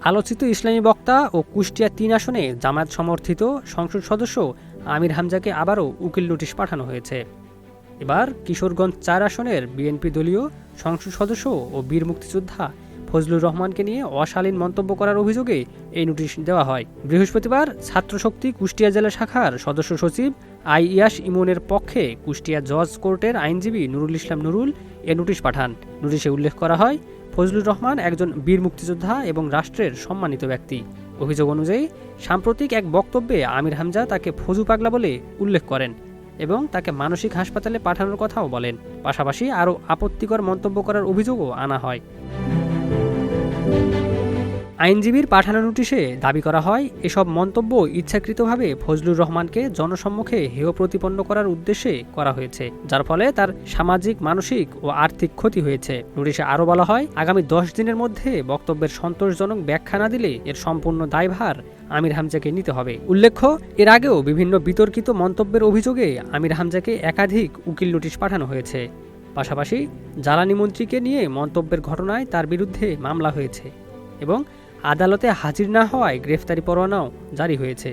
আলোচিত ইসলামী বক্তা ও কুষ্টিয়া ৩ আসনে জামায়াত সমর্থিত সংসদ সদস্য আমির হামজাকে আবারও উকিল নোটিশ পাঠানো হয়েছে। এবার কিশোরগঞ্জ ৪ আসনের বিএনপি দলীয় সংসদ সদস্য ও বীর মুক্তিযোদ্ধা ফজলুর রহমানকে নিয়ে অশালীন মন্তব্য করার অভিযোগে এই নোটিশ দেওয়া হয়। বৃহস্পতিবার ছাত্রশক্তি কুষ্টিয়া জেলা শাখার সদস্য সচিব ইয়াস ইমনের পক্ষে কুষ্টিয়া জজ কোর্টের আইনজীবী নুরুল ইসলাম নুরুল এ নোটিশ পাঠান। নোটিশে উল্লেখ করা হয়, ফজলুর রহমান একজন বীর মুক্তিযোদ্ধা এবং রাষ্ট্রের সম্মানিত ব্যক্তি। অভিযোগ অনুযায়ী সাম্প্রতিক এক বক্তব্যে আমির হামজা তাকে ফজু পাগলা বলে উল্লেখ করেন এবং তাকে মানসিক হাসপাতালে পাঠানোর কথাও বলেন। পাশাপাশি আরও আপত্তিকর মন্তব্য করার অভিযোগও আনা হয়। আইনজীবীর পাঠানো নোটিশে দাবি করা হয়, এসব মন্তব্য ইচ্ছাকৃতভাবে ফজলুর রহমানকে জনসম্মুখে হেয় প্রতিপন্ন করার উদ্দেশ্যে করা হয়েছে, যার ফলে তার সামাজিক, মানসিক ও আর্থিক ক্ষতি হয়েছে। নোটিশে আরও বলা হয়, আগামী 10 দিনের মধ্যে বক্তব্যের সন্তোষজনক ব্যাখ্যা না দিলে এর সম্পূর্ণ দায়ভার আমির হামজাকে নিতে হবে। উল্লেখ্য, এর আগেও বিভিন্ন বিতর্কিত মন্তব্যের অভিযোগে আমির হামজাকে একাধিক উকিল নোটিশ পাঠানো হয়েছে। পাশাপাশি জ্বালানি মন্ত্রীকে নিয়ে মন্তব্যের ঘটনায় তার বিরুদ্ধে মামলা হয়েছে এবং আদালতে হাজির না হওয়ায় গ্রেফতারি পরোয়ানাও জারি হয়েছে।